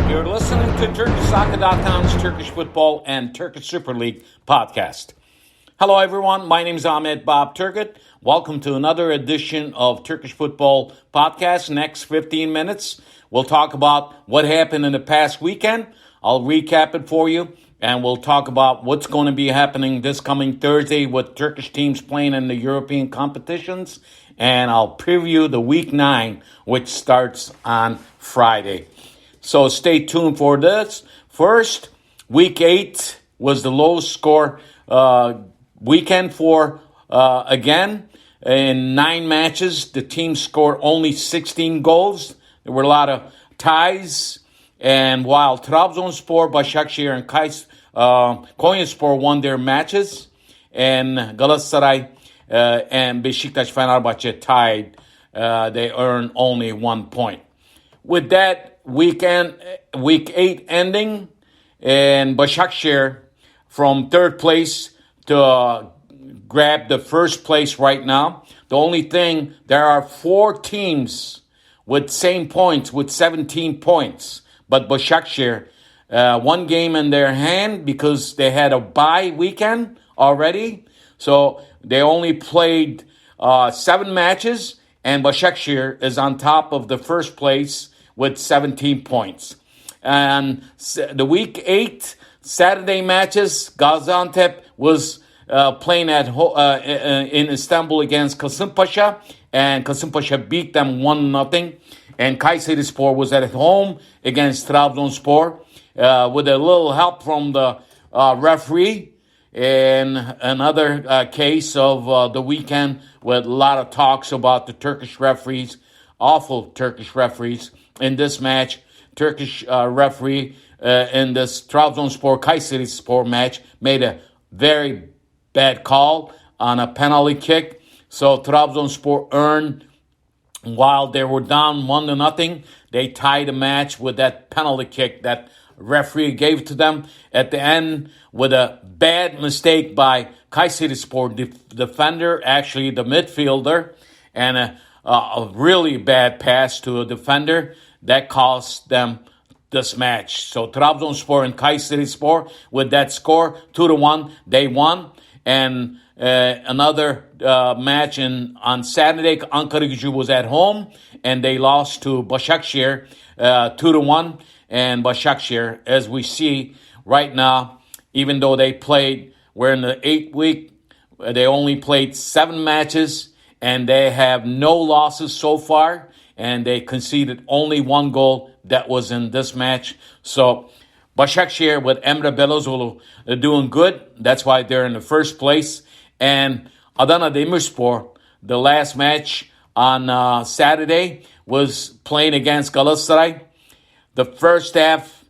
You're listening to TurkishSoccer.com's Turkish Football and Turkish Super League Podcast. Hello, everyone. My name is Ahmet Bob Turgut. Welcome to another edition of Turkish Football Podcast. Next 15 minutes, we'll talk about what happened in the past weekend. I'll recap it for you, and we'll talk about what's going to be happening this coming Thursday with Turkish teams playing in the European competitions. And I'll preview the Week 9, which starts on Friday. So stay tuned for this. First, Week 8 was the lowest score weekend for, again, in 9 matches. The team scored only 16 goals. There were a lot of ties. And while Trabzonspor, Başakşehir, and Konyaspor won their matches, and Galatasaray and Beşiktaş Fenerbahçe tied, they earned only 1 point. With that Week 8 ending, and Başakşehir from third place to grab the first place right now. The only thing, there are 4 teams with same points, with 17 points. But Başakşehir, 1 game in their hand because they had a bye weekend already. So they only played 7 matches, and Başakşehir is on top of the first place with 17 points. And the Week 8 Saturday matches, Gaziantep was playing in Istanbul against Kasımpaşa, and Kasımpaşa beat them 1-0. And Kayserispor was at home against Trabzonspor with a little help from the referee. And another case of the weekend with a lot of talks about the Turkish referees, awful Turkish referees in this match. Turkish referee in this Trabzonspor Kayserispor match made a very bad call on a penalty kick. So Trabzonspor earned, while they were down 1-0, they tied the match with that penalty kick that referee gave to them at the end with a bad mistake by Kayserispor defender, actually the midfielder, and a really bad pass to a defender that cost them this match. So Trabzonspor and Kayserispor, with that score 2-1, they won. And another match on Saturday, Ankaragücü was at home, and they lost to Başakşehir 2-1. And Başakşehir, as we see right now, even though we're in the 8th week, they only played 7 matches, and they have no losses so far, and they conceded only 1 goal. That was in this match. So Başakşehir with Emre Belözoğlu doing good. That's why they're in the first place. And Adana Demirspor, the last match on Saturday, was playing against Galatasaray. The first half,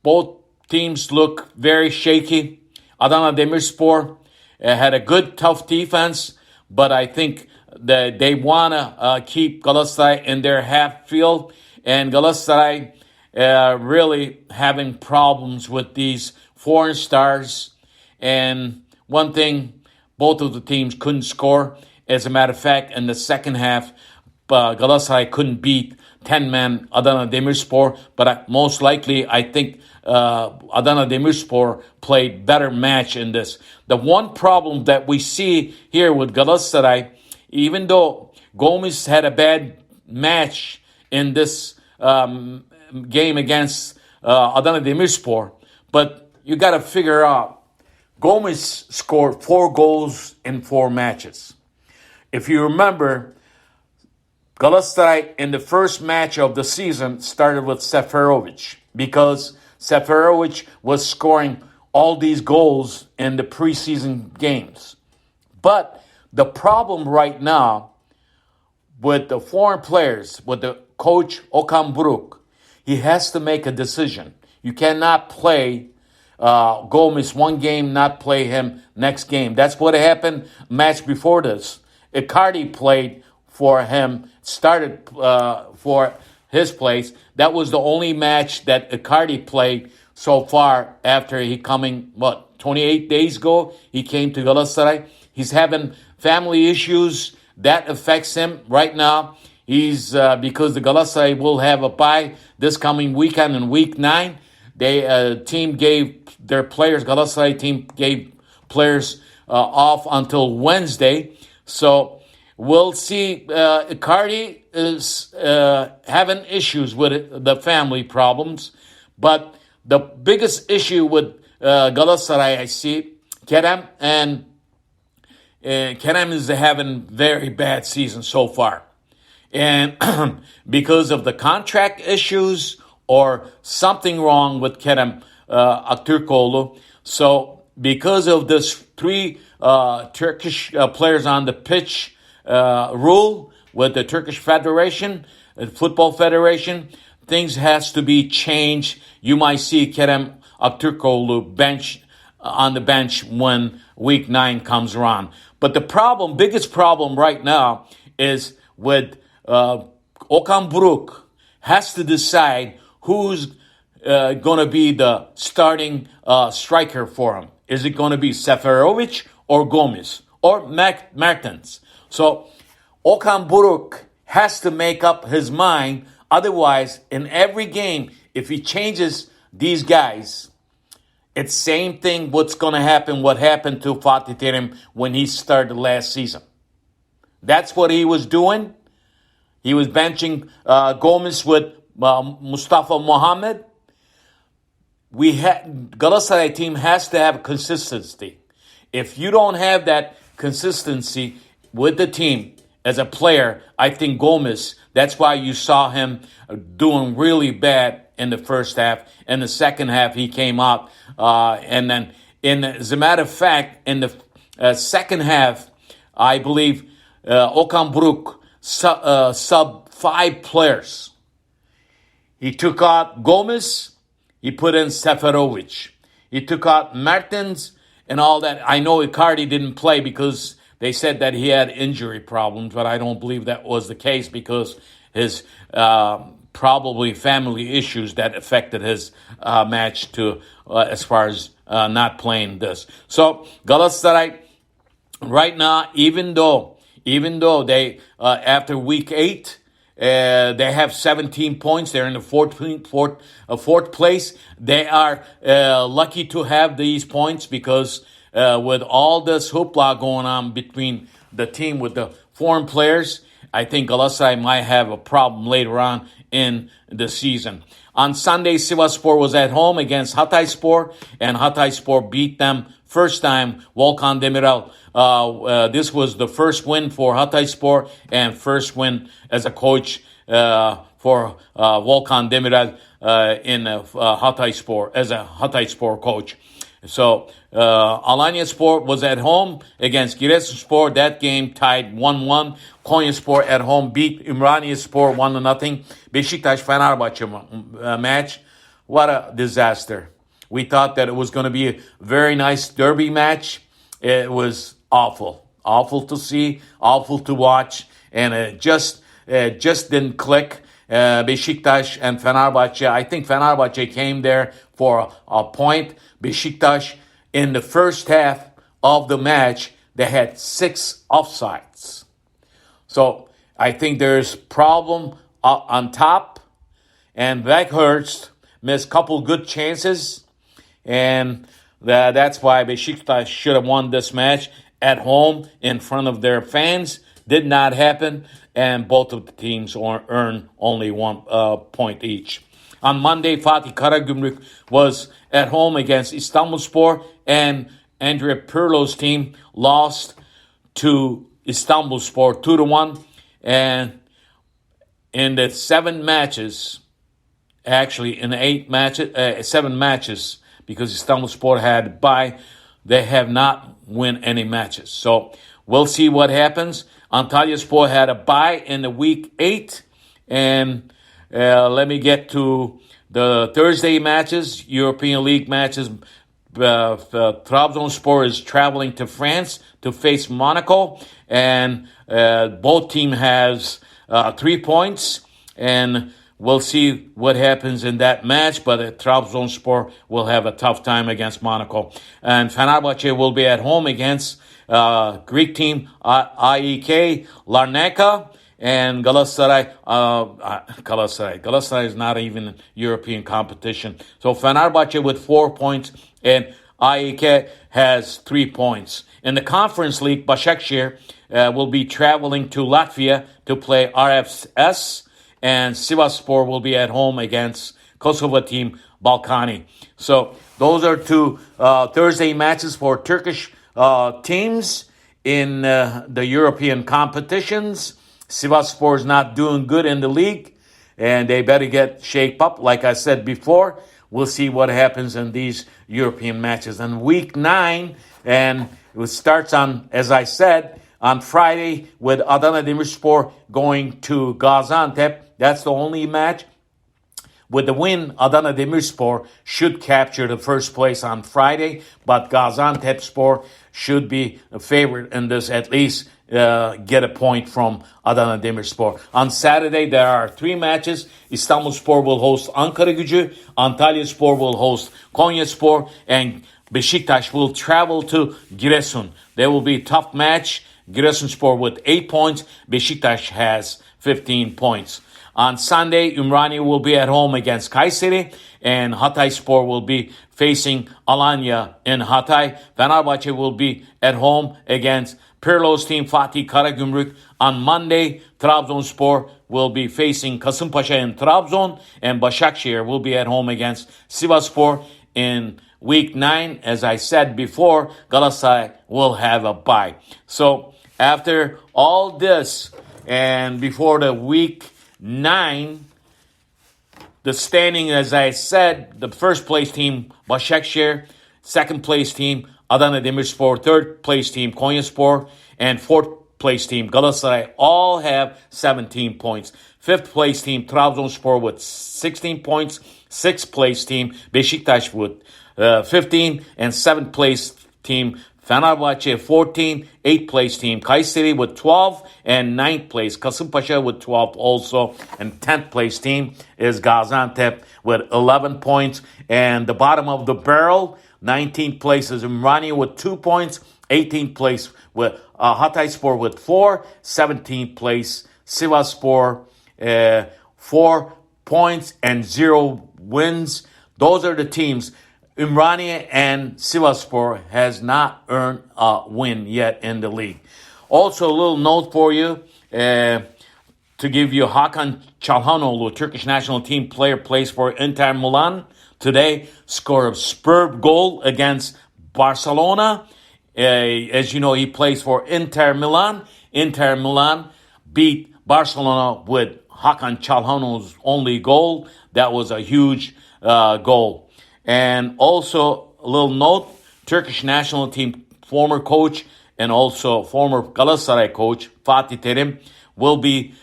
both teams look very shaky. Adana Demirspor had a good, tough defense, but I think that they want to keep Galatasaray in their half field. And Galatasaray really having problems with these foreign stars. And one thing, both of the teams couldn't score. As a matter of fact, in the second half, Galatasaray couldn't beat 10-man Adana Demirspor, but most likely I think Adana Demirspor played better match in this. The one problem that we see here with Galatasaray, even though Gomis had a bad match in this game against Adana Demirspor, but you got to figure out, Gomis scored 4 goals in 4 matches. If you remember, Galatasaray in the first match of the season started with Seferovic because Seferovic was scoring all these goals in the preseason games. But the problem right now with the foreign players, with the coach Okan Buruk, he has to make a decision. You cannot play Gomis one game, not play him next game. That's what happened match before this. Icardi played for him, started for his place. That was the only match that Icardi played so far after he 28 days ago, he came to Galatasaray. He's having family issues. That affects him right now. He's because the Galatasaray will have a bye this coming weekend in week 9. Team gave their players, Galatasaray team gave players off until Wednesday. So we'll see. Icardi is having issues with the family problems. But the biggest issue with Galatasaray, I see, Kerem is having very bad season so far. And because of the contract issues or something wrong with Kerem Aktürkoğlu. So because of this 3 Turkish players on the pitch rule with the Turkish Federation, Football Federation, things has to be changed. You might see Kerem Aktürkoğlu on the bench when week 9 comes around. But the biggest problem right now is with Okan Buruk has to decide who's going to be the starting striker for him. Is it going to be Seferovic or Gomez or Mertens? So Okan Buruk has to make up his mind. Otherwise, in every game, if he changes these guys, it's same thing what happened to Fatih Terim when he started last season. That's what he was doing. He was benching Gomez with Mustafa Mohamed. Galatasaray team has to have consistency. If you don't have that consistency with the team as a player, I think Gomez, that's why you saw him doing really bad in the first half. In the second half, he came out. And then, as a matter of fact, in the second half, I believe Okan Buruk sub 5 players. He took out Gomez. He put in Seferovic. He took out Mertens and all that. I know Icardi didn't play because they said that he had injury problems, but I don't believe that was the case because his probably family issues that affected his match as far as not playing this. So Galatasaray right now, even though they after week 8. They have 17 points. They're in the fourth place. They are lucky to have these points because with all this hoopla going on between the team with the foreign players, I think Galatasaray might have a problem later on in the season. On Sunday, Sivasspor was at home against Hatayspor, and Hatayspor beat them first time. Volkan Demirel. This was the first win for Hatayspor and first win as a coach for Volkan Demirel in Hatayspor as a Hatayspor coach. So Alanyaspor was at home against Giresunspor. That game tied 1-1. Konyaspor at home beat Ümraniyespor 1-0. Beşiktaş-Fenerbahçe match. What a disaster. We thought that it was going to be a very nice derby match. It was awful to see, awful to watch, and it just didn't click. Beşiktaş and Fenerbahçe. I think Fenerbahçe came there for a point. Beşiktaş, in the first half of the match, they had 6 offsides. So I think there's problem on top, and Weghorst missed a couple good chances, and that's why Beşiktaş should have won this match at home in front of their fans. Did not happen, and both of the teams earned only 1 point each. On Monday, Fatih Karagümrük was at home against Istanbulspor, and Andre Pirlo's team lost to Istanbulspor 2-1. And in the 7 matches, actually in 7 matches, because Istanbulspor had a bye, they have not won any matches. So we'll see what happens. Antalyaspor had a bye in the week 8, and let me get to the Thursday matches, European League matches. Trabzonspor is traveling to France to face Monaco, and both team has 3 points, and we'll see what happens in that match, but Trabzonspor will have a tough time against Monaco. And Fenerbahçe will be at home against Greek team AEK Larnaca, and Galatasaray is not even European competition. So Fenerbahçe with 4 points and AEK has 3 points. In the Conference League, Başakşehir will be traveling to Latvia to play RFS, and Sivasspor will be at home against Kosovo team Balkani. So those are two Thursday matches for Turkish teams in the European competitions. Sivasspor is not doing good in the league, and they better get shaped up. Like I said before, we'll see what happens in these European matches. And week 9, and it starts on, as I said, on Friday with Adana Demirspor going to Gaziantep. That's the only match. With the win, Adana Demirspor should capture the first place on Friday, but Gaziantepspor should be a favorite in this, at least get a point from Adana Demirspor. On Saturday, there are 3 matches. İstanbulspor will host Ankaragücü, Antalyaspor will host Konyaspor, and Beşiktaş will travel to Giresun. There will be a tough match. Giresunspor with 8 points. Beşiktaş has 15 points. On Sunday, Ümraniye will be at home against Kayseri, and Hatayspor will be facing Alanya in Hatay. Fenerbahçe will be at home against Pirlo's team Fatih Karagümrük. On Monday, Trabzonspor will be facing Kasımpaşa in Trabzon, and Başakşehir will be at home against Sivasspor. In week 9, as I said before, Galatasaray will have a bye. So after all this, and before the week 9, the standing, as I said, the first place team, Başakşehir, second place team, Adana Demirspor, third place team, Konyaspor, and fourth place team, Galatasaray, all have 17 points. Fifth place team, Trabzonspor with 16 points. Sixth place team, Beşiktaş with 15. And seventh place team, Fenerbahçe 14, 8th place team Kayseri with 12, and 9th place Kasımpaşa with 12 also, and 10th place team is Gaziantep with 11 points, and the bottom of the barrel, 19th place is Ümraniye with 2 points, 18th place with Hatayspor with 4, 17th place Sivasspor 4 points and 0 wins. Those are the teams. Ümraniye and Sivasspor has not earned a win yet in the league. Also, a little note for you to give you: Hakan Çalhanoğlu, Turkish national team player, plays for Inter Milan. Today, scored a superb goal against Barcelona. As you know, he plays for Inter Milan. Inter Milan beat Barcelona with Hakan Çalhanoğlu's only goal. That was a huge goal. And also, a little note, Turkish national team former coach and also former Galatasaray coach Fatih Terim will be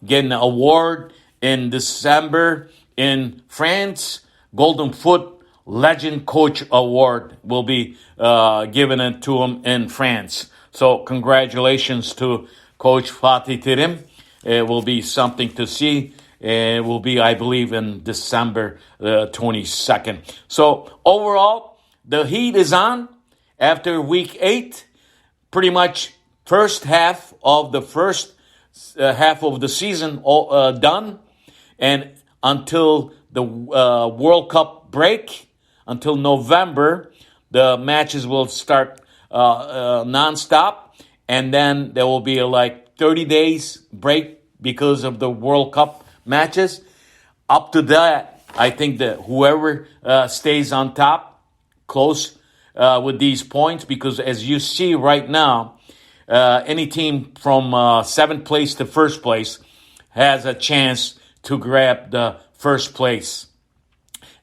getting an award in December in France. Golden Foot Legend Coach Award will be given it to him in France. So congratulations to Coach Fatih Terim. It will be something to see. It will be, I believe, in December 22nd. So overall, the heat is on after week 8. Pretty much first half of the season done, and until the World Cup break, until November, the matches will start nonstop, and then there will be like 30 days break because of the World Cup matches. Up to that, I think that whoever stays on top, close with these points, because as you see right now, any team from 7th place to 1st place has a chance to grab the 1st place.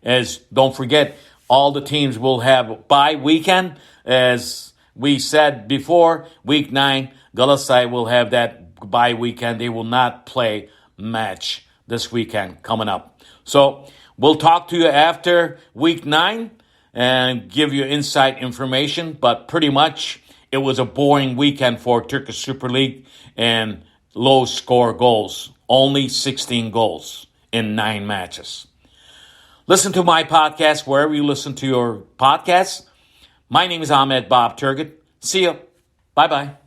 As don't forget, all the teams will have a bye weekend. As we said before, week 9, Galatasaray will have that bye weekend. They will not play match this weekend coming up. So we'll talk to you after week 9 and give you inside information. But pretty much it was a boring weekend for Turkish Super League and low score goals. Only 16 goals in 9 matches. Listen to my podcast wherever you listen to your podcasts. My name is Ahmet Bob Turgut. See you. Bye-bye.